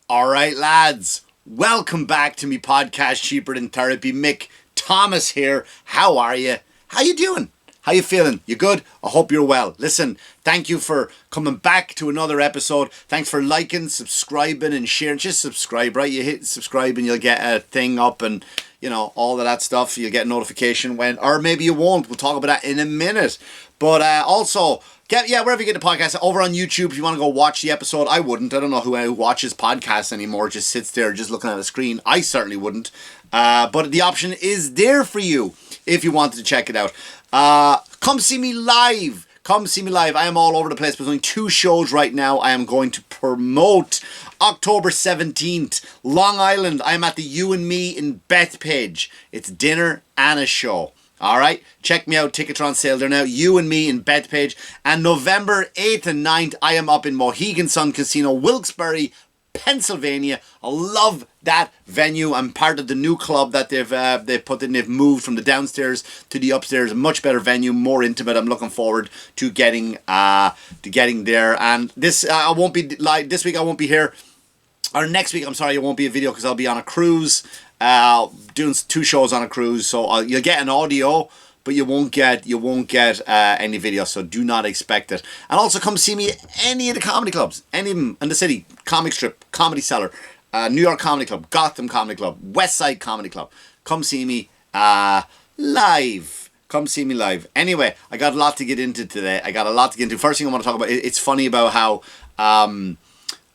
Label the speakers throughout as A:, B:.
A: Alright lads, welcome back to me podcast Cheaper Than Therapy. Mick Thomas here. How are you? How you doing? How you feeling? You good? I hope you're well. Listen, thank you for coming back to another episode. Thanks for liking, subscribing and sharing. Just subscribe, right? You hit subscribe and you'll get a thing up and, you know, all of that stuff. You'll get a notification when, or maybe you won't. We'll talk about that in a minute. But also, wherever you get the podcast, over on YouTube, if you want to go watch the episode. I wouldn't. I don't know who watches podcasts anymore, just sits there just looking at a screen. I certainly wouldn't. But the option is there for you if you wanted to check it out. Come see me live. Come see me live. I am all over the place. We're doing 2 shows right now. I am going to promote October 17th, Long Island. I am at the You and Me in Bethpage. It's dinner and a show. Alright, check me out. Tickets are on sale there now. You and Me in Bethpage. And November 8th and 9th, I am up in Mohegan Sun Casino, Wilkes-Barre, Pennsylvania. I love that venue. I'm part of the new club that they've put in. They've moved from the downstairs to the upstairs. A much better venue, more intimate. I'm looking forward to getting there. And this I won't be live this week. I won't be here. Or next week, I'm sorry, it won't be a video because I'll be on a cruise. Doing 2 shows on a cruise, so you'll get an audio, but you won't get any video. So do not expect it. And also come see me at any of the comedy clubs, any of them in the city. Comic Strip, Comedy Cellar, New York Comedy Club, Gotham Comedy Club, West Side Comedy Club. Come see me live. Come see me live. Anyway, I got a lot to get into today. First thing I want to talk about, it's funny about how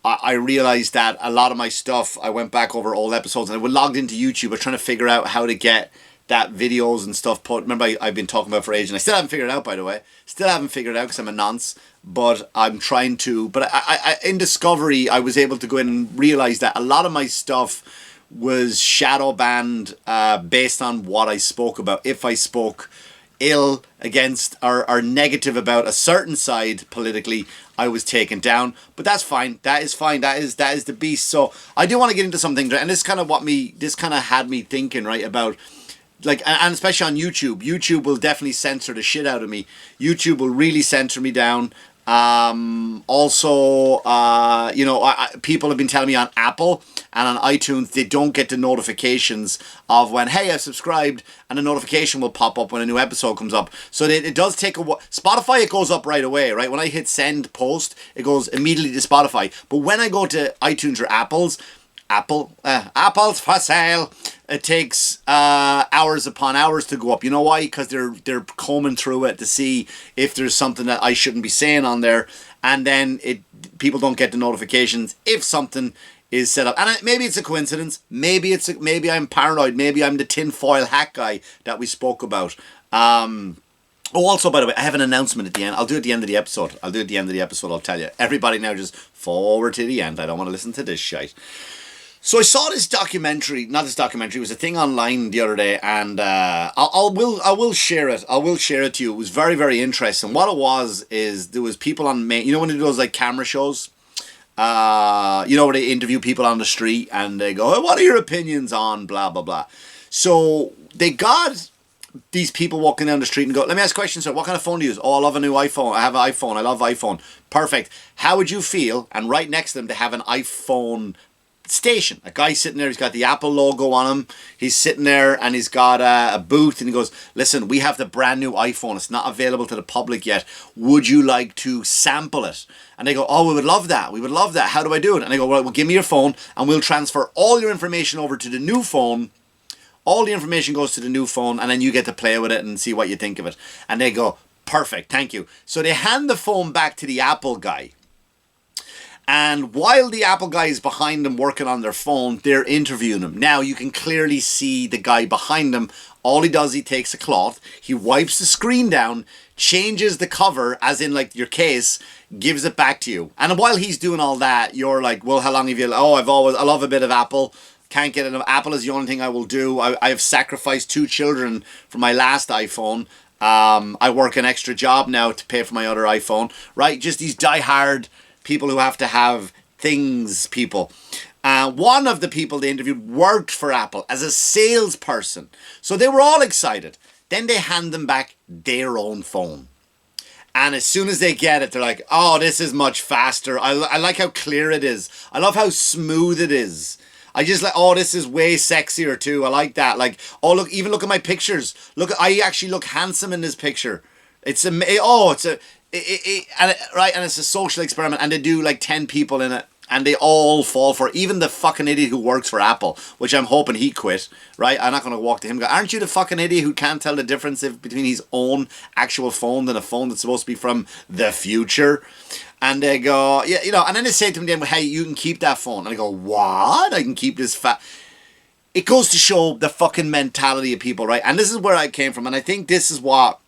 A: I realized that a lot of my stuff, I went back over old episodes and I logged into YouTube. I was trying to figure out how to get that videos and stuff put. Remember, I've been talking about for ages and I still haven't figured it out, by the way. Still haven't figured it out because I'm a nonce. But I'm trying to. But I in Discovery, I was able to go in and realize that a lot of my stuff was shadow banned based on what I spoke about. If I spoke ill against or negative about a certain side politically, I was taken down. But that's fine. That is fine. That is the beast. So I do want to get into something, and this kind of had me thinking, right, about like, and especially on YouTube. YouTube will definitely censor the shit out of me. YouTube will really censor me down. Also, people have been telling me on Apple and on iTunes they don't get the notifications of when, hey, I've subscribed, and a notification will pop up when a new episode comes up. So it does take a while. Spotify, it goes up right away, right? When I hit send post, it goes immediately to Spotify. But when I go to iTunes or Apple's for sale, it takes hours upon hours to go up. You know why? Because they're combing through it to see if there's something that I shouldn't be saying on there, and then people don't get the notifications if something is set up. And maybe it's a coincidence. Maybe I'm paranoid. Maybe I'm the tinfoil hat guy that we spoke about. Also, by the way, I have an announcement at the end. I'll do it at the end of the episode. I'll tell you. Everybody now just forward to the end. I don't want to listen to this shite. So I saw this documentary, it was a thing online the other day, and I will share it. I will share it to you. It was very, very interesting. What it was is there was people on, when they do those like camera shows, where they interview people on the street and they go, oh, what are your opinions on blah, blah, blah. So they got these people walking down the street and go, let me ask questions, sir. What kind of phone do you use? Oh, I love a new iPhone. I have an iPhone. I love iPhone. Perfect. How would you feel? And right next to them, they have an iPhone station. A guy sitting there, he's got the Apple logo on him. He's sitting there and he's got a booth and he goes, listen, we have the brand new iPhone. It's not available to the public yet. Would you like to sample it? And they go, oh, we would love that. How do I do it? And I go, well, give me your phone and we'll transfer all your information over to the new phone. All the information goes to the new phone and then you get to play with it and see what you think of it. And they go, perfect, thank you. So they hand the phone back to the Apple guy. And while the Apple guy is behind them working on their phone, they're interviewing him. Now, you can clearly see the guy behind him. All he does, he takes a cloth, he wipes the screen down, changes the cover, as in like your case, gives it back to you. And while he's doing all that, you're like, well, how long have you... Oh, I love a bit of Apple. Can't get enough. Apple is the only thing I will do. I have sacrificed 2 children for my last iPhone. I work an extra job now to pay for my other iPhone. Right? Just these diehard people who have to have things, people. One of the people they interviewed worked for Apple as a salesperson. So they were all excited. Then they hand them back their own phone. And as soon as they get it, they're like, oh, this is much faster. I like how clear it is. I love how smooth it is. I just like, oh, this is way sexier too. I like that. Like, oh, look, even look at my pictures. Look, I actually look handsome in this picture. It's and it's a social experiment, and they do like 10 people in it, and they all fall for it. Even the fucking idiot who works for Apple, which I'm hoping he quit, right? I'm not going to walk to him and go, aren't you the fucking idiot who can't tell the difference between his own actual phone and a phone that's supposed to be from the future? And they go, yeah, and then they say to me, hey, you can keep that phone. And I go, what? I can keep this It goes to show the fucking mentality of people, right? And this is where I came from. And I think this is what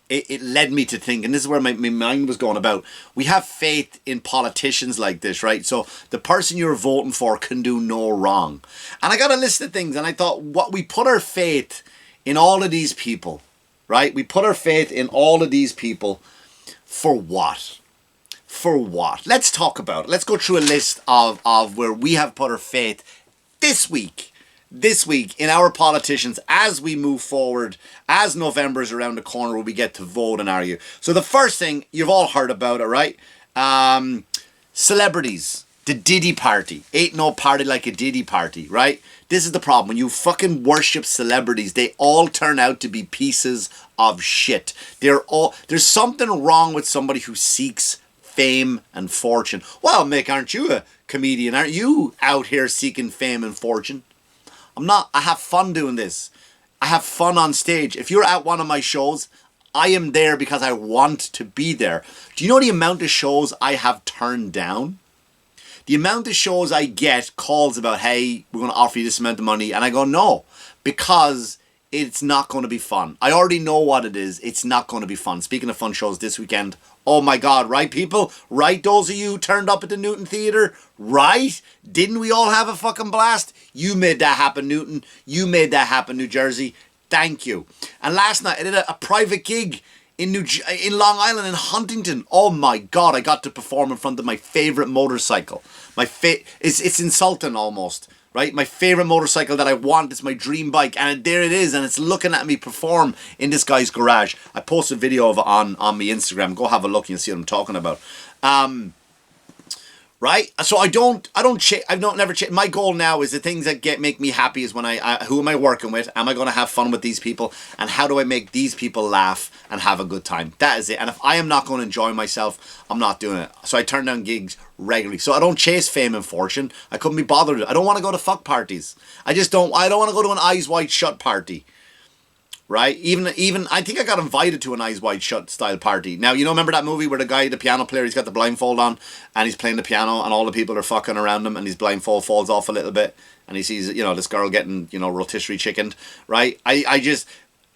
A: it led me to think. And this is where my mind was going about. We have faith in politicians like this, right? So the person you're voting for can do no wrong. And I got a list of things. And I thought, what we put our faith in all of these people, right? We put our faith in all of these people for what? For what? Let's talk about it. Let's go through a list of where we have put our faith this week in our politicians as we move forward, as November is around the corner where we get to vote and argue. So the first thing, you've all heard about it, right? Celebrities. The Diddy party. Ain't no party like a Diddy party, right? This is the problem. When you fucking worship celebrities, they all turn out to be pieces of shit. There's something wrong with somebody who seeks fame and fortune. Well, Mick, aren't you a comedian? Aren't you out here seeking fame and fortune? I'm not. I have fun doing this. I have fun on stage. If you're at one of my shows, I am there because I want to be there. Do you know the amount of shows I have turned down? The amount of shows I get calls about, hey, we're going to offer you this amount of money. And I go, no, because it's not going to be fun. I already know what it is. It's not going to be fun. Speaking of fun shows this weekend, oh my God, right, people? Right, those of you who turned up at the Newton Theatre? Right? Didn't we all have a fucking blast? You made that happen, Newton. You made that happen, New Jersey. Thank you. And last night, I did a private gig in Long Island, in Huntington. Oh my God, I got to perform in front of my favourite motorcycle. It's insulting almost. Right? My favourite motorcycle that I want is my dream bike. And there it is. And it's looking at me perform in this guy's garage. I posted a video of it on my Instagram. Go have a look and you'll see what I'm talking about. Right? So never change. My goal now is the things that make me happy is when who am I working with? Am I going to have fun with these people? And how do I make these people laugh and have a good time? That is it. And if I am not going to enjoy myself, I'm not doing it. So I turn down gigs regularly. So I don't chase fame and fortune. I couldn't be bothered. I don't want to go to fuck parties. I don't want to go to an Eyes Wide Shut party. Right? Even I think I got invited to an Eyes Wide Shut style party. Now, remember that movie where the piano player, he's got the blindfold on and he's playing the piano and all the people are fucking around him and his blindfold falls off a little bit and he sees, this girl getting, rotisserie chickened, right?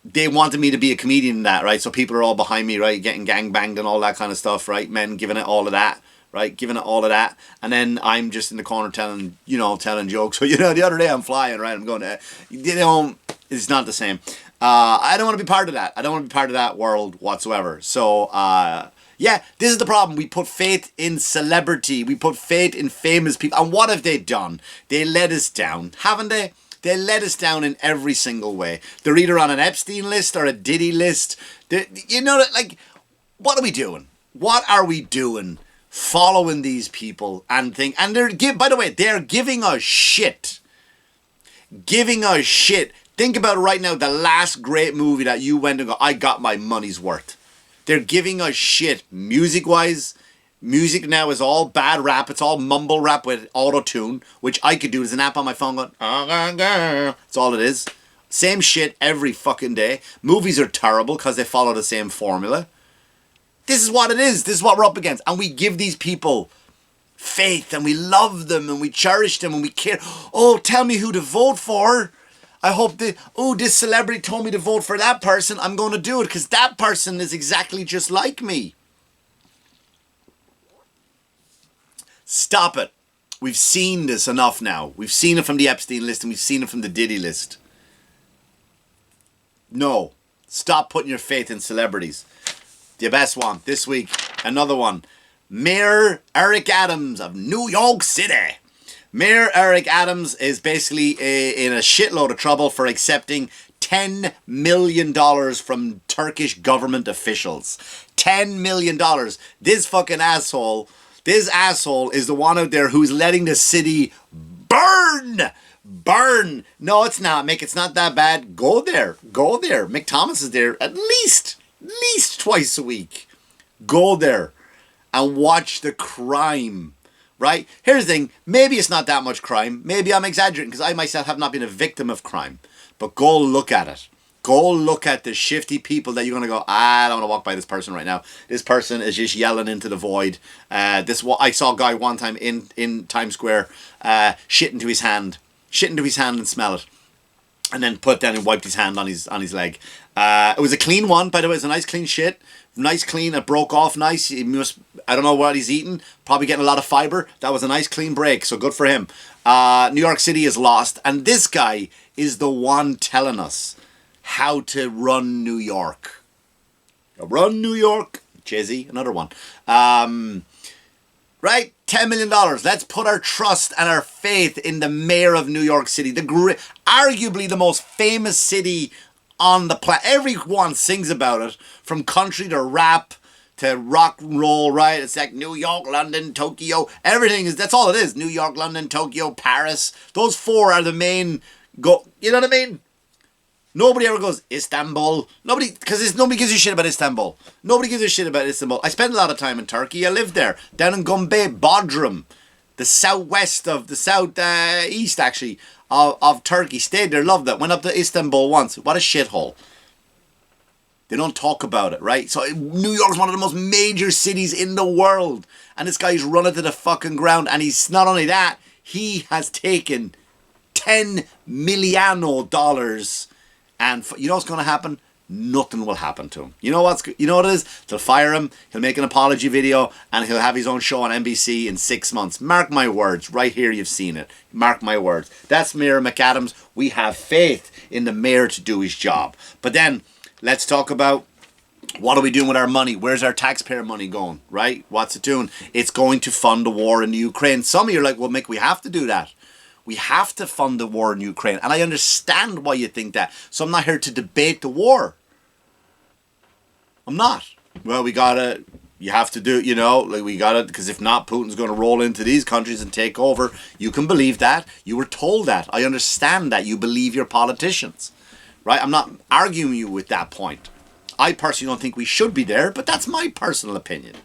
A: They wanted me to be a comedian in that, right? So people are all behind me, right? Getting gangbanged and all that kind of stuff, right? Men giving it all of that. Right, giving it all of that, and then I'm just in the corner telling jokes. So the other day I'm flying, right? I'm going to, it's not the same. I don't want to be part of that. I don't want to be part of that world whatsoever. So, yeah, this is the problem. We put faith in celebrity. We put faith in famous people. And what have they done? They let us down, haven't they? They let us down in every single way. They're either on an Epstein list or a Diddy list. What are we doing? What are we doing? Following these people and by the way, they're giving us shit. Giving us shit. Think about it right now, the last great movie that you went and go, I got my money's worth. They're giving us shit music-wise. Music now is all bad rap. It's all mumble rap with auto-tune, which I could do. There's an app on my phone going, that's all it is. Same shit every fucking day. Movies are terrible because they follow the same formula. This is what it is. This is what we're up against. And we give these people faith and we love them and we cherish them and we care. Oh, tell me who to vote for. I hope this celebrity told me to vote for that person. I'm going to do it because that person is exactly just like me. Stop it. We've seen this enough now. We've seen it from the Epstein list and we've seen it from the Diddy list. No. Stop putting your faith in celebrities. The best one this week, another one. Mayor Eric Adams of New York City. Mayor Eric Adams is basically in a shitload of trouble for accepting $10 million from Turkish government officials. $10 million. This fucking asshole, this asshole is the one out there who's letting the city burn. Burn. No, it's not, Mick. It's not that bad. Go there. Go there. Mick Thomas is there at least twice a week. Go there and watch the crime. Right? Here's the thing. Maybe it's not that much crime. Maybe I'm exaggerating because I myself have not been a victim of crime. But go look at it. Go look at the shifty people that you're going to go, I don't want to walk by this person right now. This person is just yelling into the void. I saw a guy one time in Times Square shit into his hand and smell it. And then put it down and wiped his hand on his leg. It was a clean one, by the way. It was a nice clean shit. Nice clean. It broke off nice. I don't know what he's eating. Probably getting a lot of fiber. That was a nice clean break. So good for him. New York City is lost. And this guy is the one telling us how to run New York. Run New York. Jay-Z, another one. Right? $10 million. Let's put our trust and our faith in the mayor of New York City. Arguably the most famous city on the planet. Everyone sings about it. From country to rap to rock and roll, right? It's like New York, London, Tokyo. That's all it is. New York, London, Tokyo, Paris. Those four are the main you know what I mean? Nobody ever goes, Istanbul. Nobody gives a shit about Istanbul. Nobody gives a shit about Istanbul. I spent a lot of time in Turkey. I lived there. Down in Gombe, Bodrum. The southeast actually, of Turkey. Stayed there, loved it. Went up to Istanbul once. What a shithole. They don't talk about it, right? So New York's one of the most major cities in the world. And this guy's run it to the fucking ground. And he's not only that, he has taken $10 million. And you know what's going to happen? Nothing will happen to him. You know what it is? They'll fire him. He'll make an apology video. And he'll have his own show on NBC in 6 months. Mark my words. Right here you've seen it. Mark my words. That's Mayor McAdams. We have faith in the mayor to do his job. But then let's talk about what are we doing with our money? Where's our taxpayer money going, right? What's it doing? It's going to fund the war in the Ukraine. Some of you are like, well, Mick, we have to do that. We have to fund the war in Ukraine. And I understand why you think that. So I'm not here to debate the war. I'm not. Well, you have to do, because if not, Putin's going to roll into these countries and take over. You can believe that. You were told that. I understand that. You believe your politicians. Right? I'm not arguing you with that point. I personally don't think we should be there, but that's my personal opinion.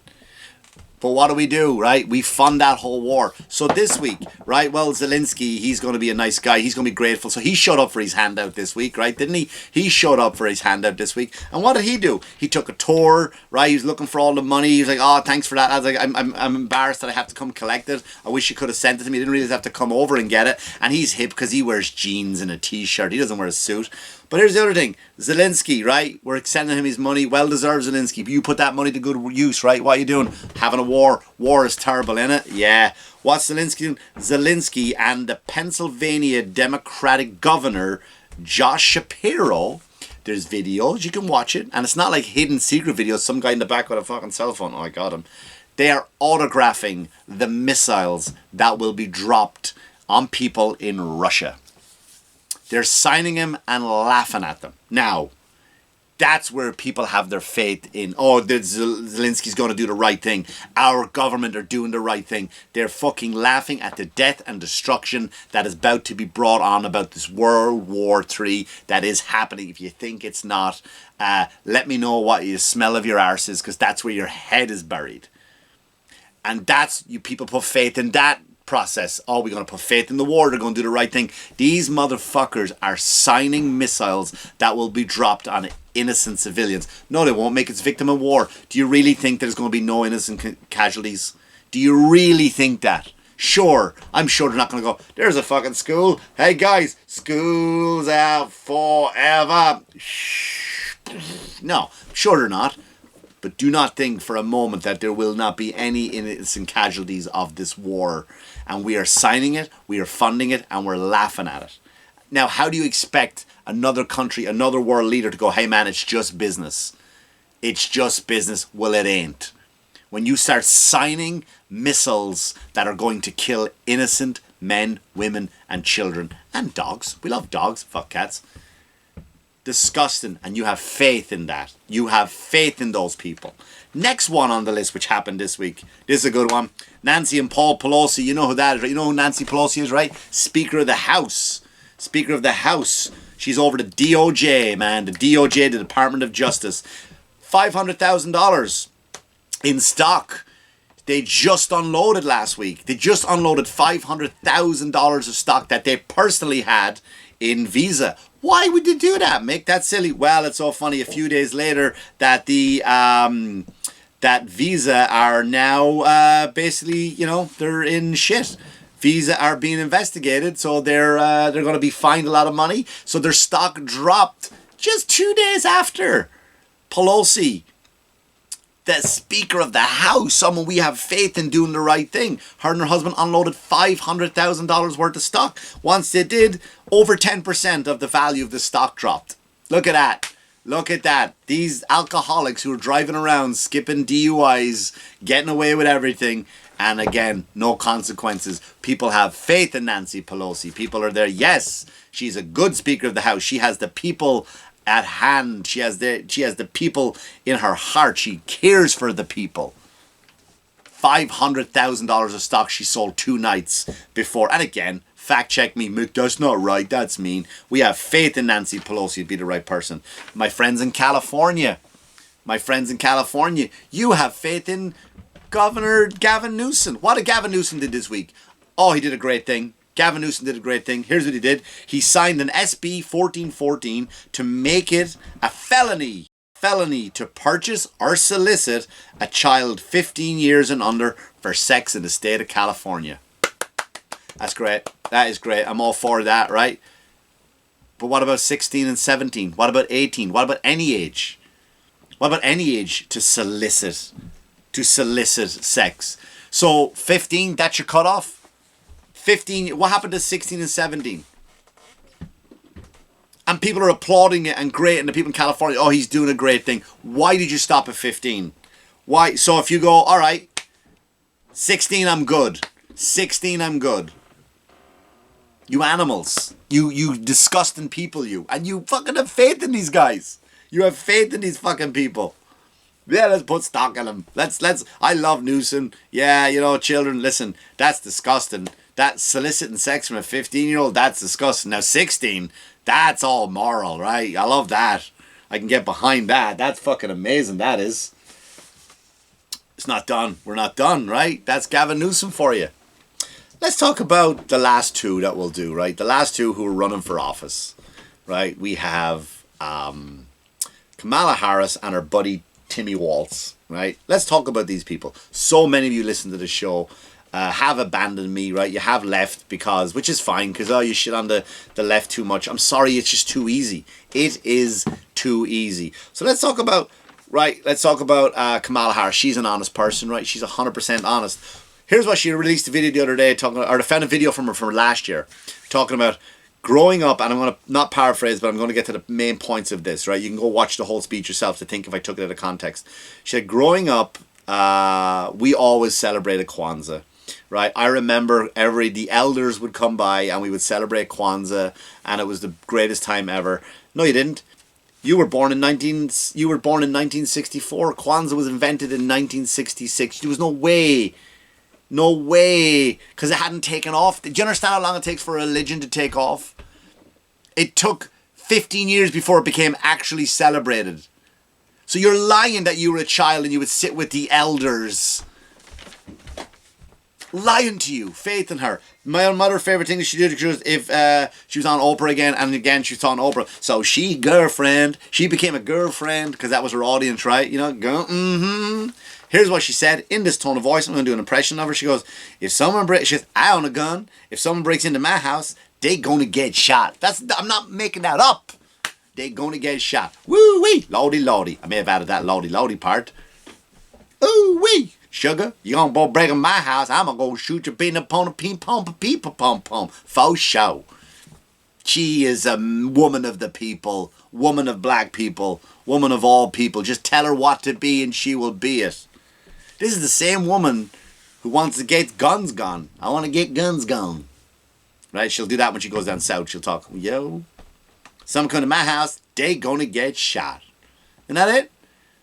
A: But what do? Right? We fund that whole war. So this week, right? Well, Zelensky, he's going to be a nice guy. He's going to be grateful. So he showed up for his handout this week, right? Didn't he? He showed up for his handout this week. And what did he do? He took a tour, right? He was looking for all the money. He was like, oh, thanks for that. I was like, I'm embarrassed that I have to come collect it. I wish you could have sent it to me. He didn't really have to come over and get it. And he's hip because he wears jeans and a t-shirt. He doesn't wear a suit. But here's the other thing. Zelensky, right? We're sending him his money. Well-deserved Zelensky. But you put that money to good use, right? What are you doing? Having a war. War is terrible, innit? Yeah. What's Zelensky doing? Zelensky and the Pennsylvania Democratic Governor, Josh Shapiro. There's videos. You can watch it. And it's not like hidden secret videos. Some guy in the back with a fucking cell phone. Oh, I got him. They are autographing the missiles that will be dropped on people in Russia. They're signing him and laughing at them. Now, that's where people have their faith in, Zelensky's going to do the right thing. Our government are doing the right thing. They're fucking laughing at the death and destruction that is about to be brought on about this World War III that is happening. If you think it's not, let me know what you smell of your arse is, because that's where your head is buried. And you people put faith in that process. Oh, we're going to put faith in the war. They're going to do the right thing. These motherfuckers are signing missiles that will be dropped on innocent civilians. No, they won't make its victim of war. Do you really think there's going to be no innocent casualties? Do you really think that? Sure, I'm sure they're not going to go, there's a fucking school. Hey guys, school's out forever. No, sure they're not. But do not think for a moment that there will not be any innocent casualties of this war. And we are signing it, we are funding it, and we're laughing at it. Now, how do you expect another country, another world leader to go, hey man, it's just business. It's just business. Well, it ain't. When you start signing missiles that are going to kill innocent men, women, and children, and dogs. We love dogs. Fuck cats. Disgusting. And you have faith in that. You have faith in those people. Next one on the list, which happened this week. This is a good one. Nancy and Paul Pelosi. You know who that is, right? You know who Nancy Pelosi is, right? Speaker of the House. Speaker of the House. She's over the DOJ, man. The DOJ, the Department of Justice. $500,000 in stock. They just unloaded last week. They just unloaded $500,000 of stock that they personally had in Visa. Why would they do that, Mick? That's silly. Well, it's so funny. A few days later, that the that Visa are now basically, you know, they're in shit. Visa are being investigated, so they're going to be fined a lot of money. So their stock dropped just 2 days after Pelosi, the Speaker of the House, someone we have faith in doing the right thing. Her and her husband unloaded $500,000 worth of stock. Once they did, over 10% of the value of the stock dropped. Look at that. Look at that. These alcoholics who are driving around, skipping DUIs, getting away with everything. And again, no consequences. People have faith in Nancy Pelosi. People are there. Yes, she's a good Speaker of the House. She has the people at hand. She has the people in her heart. She cares for the people. $500,000 of stock she sold 2 nights before. And again, fact check me, Mick, that's not right. That's mean. We have faith in Nancy Pelosi to be the right person. My friends in California, you have faith in Governor Gavin Newsom. What did Gavin Newsom did this week? Oh, he did a great thing. Gavin Newsom did a great thing. Here's what he did. He signed an SB 1414 to make it a felony to purchase or solicit a child 15 years and under for sex in the state of California. That's great. That is great. I'm all for that, right? But what about 16 and 17? What about 18? What about any age? What about any age to solicit sex? So 15, that's your cutoff? 15, what happened to 16 and 17? And people are applauding it and great, and the people in California, oh, he's doing a great thing. Why did you stop at 15? Why? So if you go, all right, 16, I'm good. 16, I'm good. You animals. You disgusting people, you. And you fucking have faith in these guys. You have faith in these fucking people. Yeah, let's put stock in them. I love Newsom. Yeah, you know, children, listen, that's disgusting. That soliciting sex from a 15-year-old, that's disgusting. Now 16, that's all moral, right? I love that. I can get behind that. That's fucking amazing, that is. It's not done. We're not done, right? That's Gavin Newsom for you. Let's talk about the last two that we'll do, right? The last two who are running for office, right? We have Kamala Harris and her buddy Timmy Waltz, right? Let's talk about these people. So many of you listen to the show have abandoned me, right? You have left because, which is fine, because you shit on the left too much. I'm sorry, it's just too easy. It is too easy. So let's talk about, Kamala Harris. She's an honest person, right? She's 100% honest. Here's what she released a video the other day, I found a video from her from last year, talking about growing up, and I'm going to not paraphrase, but I'm going to get to the main points of this, right? You can go watch the whole speech yourself to think if I took it out of context. She said, growing up, we always celebrated Kwanzaa, right? I remember the elders would come by and we would celebrate Kwanzaa, and it was the greatest time ever. No, you didn't. You were born in 1964. Kwanzaa was invented in 1966. There was no way, because it hadn't taken off. Do you understand how long it takes for a religion to take off? It took 15 years before it became actually celebrated. So you're lying that you were a child and you would sit with the elders. Lying to you. Faith in her. My own mother's favourite thing that she did was if she was on Oprah again, and again she was on Oprah. So she became a girlfriend, because that was her audience, right? You know, Here's what she said in this tone of voice. I'm going to do an impression of her. She goes, she says, I own a gun. If someone breaks into my house, they gonna get shot. I'm not making that up. They gonna get shot. Woo wee, lordy lordy. I may have added that lordy lordy part. Ooh wee, sugar, you gonna break in my house? I'm gonna go shoot your bean upon a ping pong peep pom pom. Faux show. She is a woman of the people, woman of black people, woman of all people. Just tell her what to be and she will be it. This is the same woman who wants to get guns gone. I want to get guns gone. Right? She'll do that when she goes down south. She'll talk, yo, someone come to my house, they gonna get shot. Isn't that it?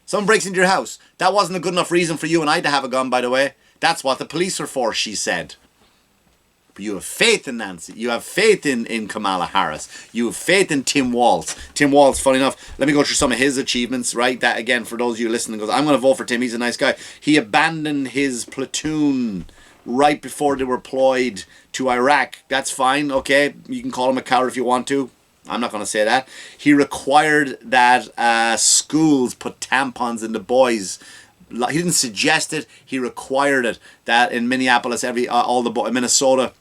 A: Someone breaks into your house. That wasn't a good enough reason for you and I to have a gun, by the way. That's what the police are for, she said. But you have faith in Nancy. You have faith in Kamala Harris. You have faith in Tim Walz. Tim Walz, funny enough, let me go through some of his achievements, right? That, again, for those of you listening, goes, I'm going to vote for Tim. He's a nice guy. He abandoned his platoon right before they were deployed to Iraq. That's fine, okay? You can call him a coward if you want to. I'm not going to say that. He required that schools put tampons in the boys'. He didn't suggest it. He required it. That in Minneapolis, Minnesota,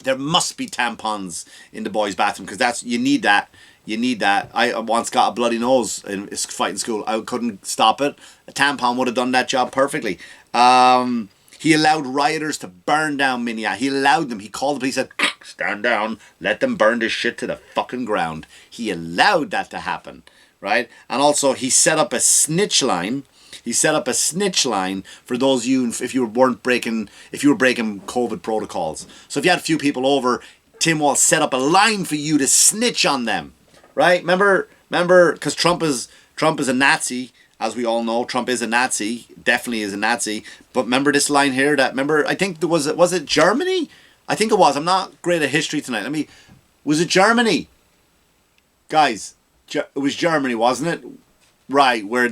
A: there must be tampons in the boys' bathroom because that's you need that. You need that. I once got a bloody nose in fighting school. I couldn't stop it. A tampon would have done that job perfectly. He allowed rioters to burn down Minneapolis. He allowed them. He called the police. Said, "Stand down. Let them burn this shit to the fucking ground." He allowed that to happen, right? And also he set up a snitch line. He set up a snitch line for those of you if you were breaking COVID protocols. So if you had a few people over, Tim Walz set up a line for you to snitch on them, right? Remember, because Trump is a Nazi, as we all know. Trump is a Nazi, definitely is a Nazi. But remember this line here. I think was it Germany? I think it was. I'm not great at history tonight. Was it Germany? Guys, it was Germany, wasn't it? Right, where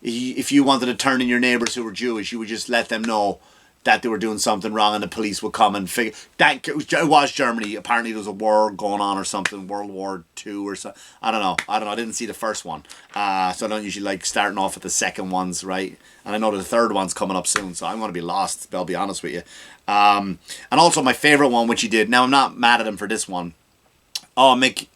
A: if you wanted to turn in your neighbours who were Jewish, you would just let them know that they were doing something wrong and the police would come and figure... It was Germany. Apparently there was a war going on or something, World War II or something. I don't know. I didn't see the first one. So I don't usually like starting off with the second ones, right? And I know the third one's coming up soon, so I'm going to be lost, I'll be honest with you. And also my favourite one, which he did. Now, I'm not mad at him for this one. Oh, Mick...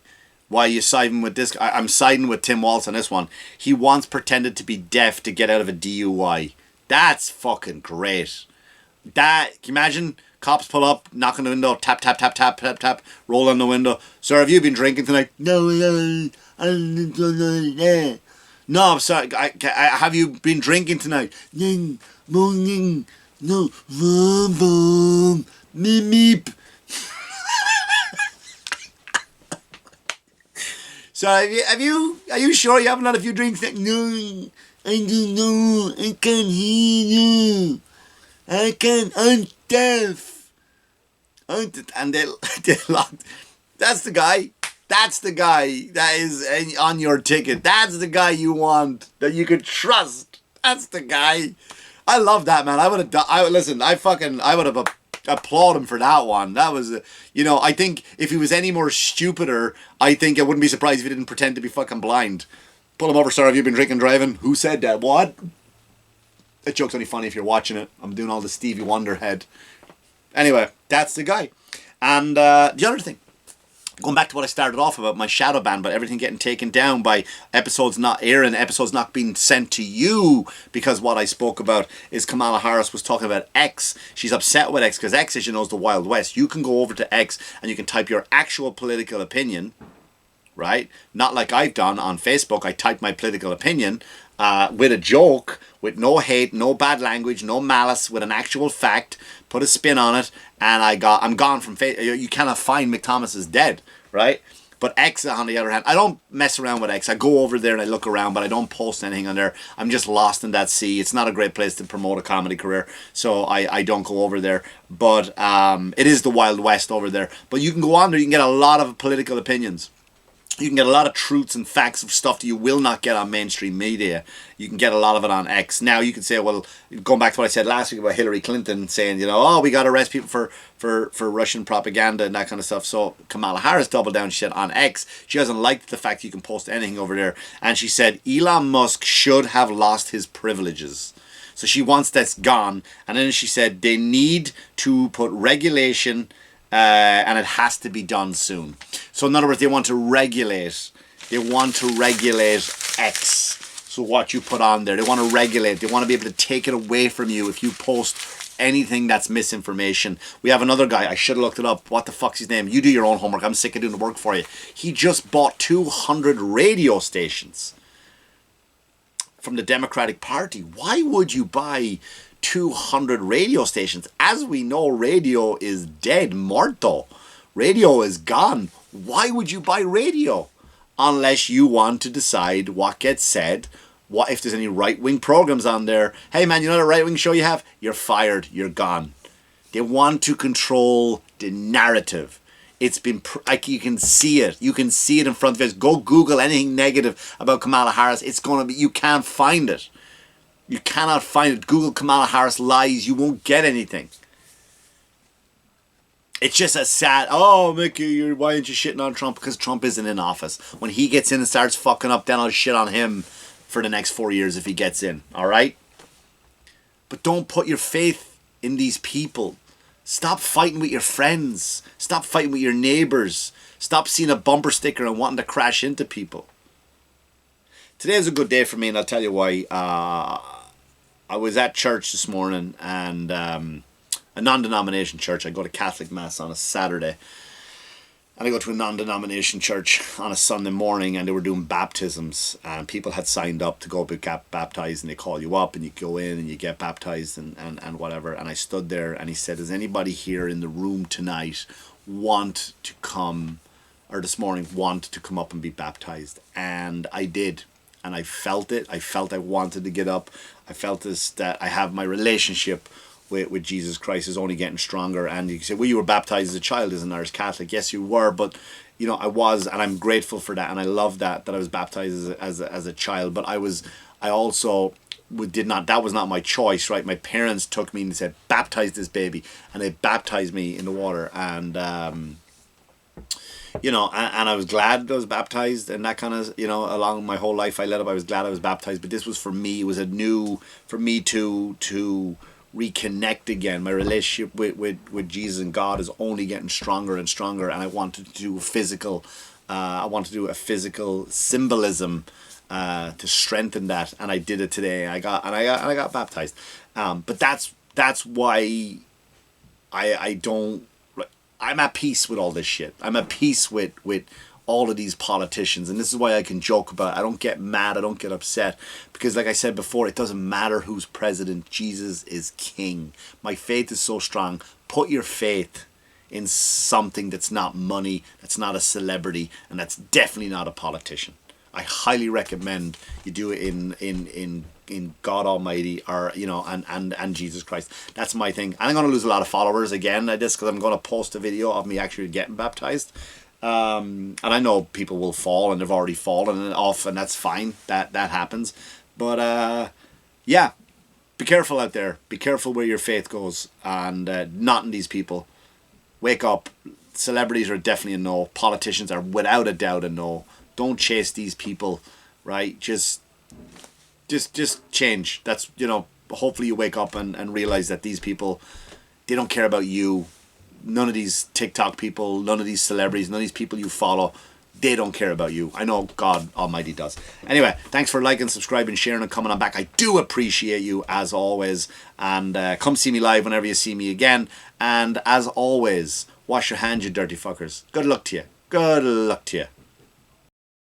A: Why are you siding with this? I'm siding with Tim Walz on this one. He once pretended to be deaf to get out of a DUI. That's fucking great. Can you imagine? Cops pull up, knock on the window, tap, tap, tap, tap, tap, tap, roll on the window. Sir, have you been drinking tonight? No, I'm sorry. Have you been drinking tonight? No, meep. So are you sure you haven't had a few drinks? No, I don't know. I can't hear you. I'm deaf. And they locked. That's the guy. That's the guy that is on your ticket. That's the guy you want, that you could trust. That's the guy. I love that, man. I would have. I would have applaud him for that one. That was, I think if he was any more stupider, I think I wouldn't be surprised if he didn't pretend to be fucking blind. Pull him over, sir. Have you been drinking driving? Who said that? What? That joke's only funny if you're watching it. I'm doing all the Stevie Wonder head. Anyway, that's the guy. And the other thing, going back to what I started off about, my shadow ban, but everything getting taken down by episodes not airing, episodes not being sent to you, because what I spoke about is Kamala Harris was talking about X. She's upset with X because X, as you know, is the Wild West. You can go over to X and you can type your actual political opinion, right? Not like I've done on Facebook. I typed my political opinion with a joke, with no hate, no bad language, no malice, with an actual fact, put a spin on it, and I'm gone from Facebook. You cannot find Mick Thomas is dead, right? But X, on the other hand, I don't mess around with X. I go over there and I look around, but I don't post anything on there. I'm just lost in that sea. It's not a great place to promote a comedy career, so I don't go over there. But it is the Wild West over there. But you can go on there, you can get a lot of political opinions. You can get a lot of truths and facts of stuff that you will not get on mainstream media. You can get a lot of it on X. Now, you can say, well, going back to what I said last week about Hillary Clinton saying, we got to arrest people for Russian propaganda and that kind of stuff. So Kamala Harris doubled down, she said, on X. She hasn't liked the fact you can post anything over there. And she said, Elon Musk should have lost his privileges. So she wants that's gone. And then she said, they need to put regulation and it has to be done soon. So in other words, they want to regulate X. So what you put on there, they want to regulate. They want to be able to take it away from you if you post anything that's misinformation. We have another guy, I should have looked it up. What the fuck's his name? You do your own homework. I'm sick of doing the work for you. He just bought 200 radio stations from the Democratic Party. Why would you buy 200 radio stations? As we know, radio is dead, morto. Radio is gone. Why would you buy radio? unless you want to decide what gets said. What if there's any right-wing programs on there? Hey man, you know the right-wing show you have? You're fired. You're gone. They want to control the narrative. It's been, like, you can see it. You can see it in front of us. Go Google anything negative about Kamala Harris. It's going to be, you can't find it. You cannot find it. Google Kamala Harris lies. You won't get anything. It's just a sad, oh, Mickey, why aren't you shitting on Trump? Because Trump isn't in office. When he gets in and starts fucking up, then I'll shit on him for the next 4 years if he gets in. All right? But don't put your faith in these people. Stop fighting with your friends. Stop fighting with your neighbors. Stop seeing a bumper sticker and wanting to crash into people. Today is a good day for me, and I'll tell you why. I was at church this morning, and a non-denomination church. I go to Catholic Mass on a Saturday, and I go to a non-denomination church on a Sunday morning, and they were doing baptisms, and people had signed up to go be baptized, and they call you up, and you go in, and you get baptized, and whatever. And I stood there, and he said, does anybody here in the room tonight want to come, or this morning, want to come up and be baptized? And I did, and I felt it. I felt I wanted to get up. I felt this, that I have my relationship with Jesus Christ is only getting stronger. And you say, well, you were baptized as a child as an Irish Catholic. Yes, you were, but you know, I was, and I'm grateful for that, and I love that I was baptized as a child. But I also did not, that was not my choice, right? My parents took me and said, baptize this baby, and they baptized me in the water, and you know, and I was glad I was baptized, and that kind of, you know, along my whole life I led up, I was glad I was baptized. But this was, for me, it was a new, for me to reconnect again. My relationship with Jesus and God is only getting stronger and stronger, and I wanted to do a physical symbolism to strengthen that, and I did it today. I got baptized. But that's why I'm at peace with all this shit. I'm at peace with all of these politicians, and this is why I can joke about it. I don't get mad, I don't get upset, because like I said before, it doesn't matter who's president. Jesus is king. My faith is so strong. Put your faith in something that's not money, that's not a celebrity, and that's definitely not a politician. I highly recommend you do it in God Almighty, or you know, and Jesus Christ. That's my thing. I'm going to lose a lot of followers again at this, because I'm going to post a video of me actually getting baptized. And I know people will fall, and they've already fallen off, and that's fine. That happens. But yeah, be careful out there. Be careful where your faith goes, and not in these people. Wake up. Celebrities are definitely a no. Politicians are without a doubt a no. Don't chase these people, right? Just change. That's, you know, hopefully you wake up and realize that these people, they don't care about you. None of these TikTok people, none of these celebrities, none of these people you follow, they don't care about you. I know God Almighty does. Anyway, thanks for liking, subscribing, sharing, and coming on back. I do appreciate you, as always. And come see me live whenever you see me again. And as always, wash your hands, you dirty fuckers. Good luck to you. Good luck to you.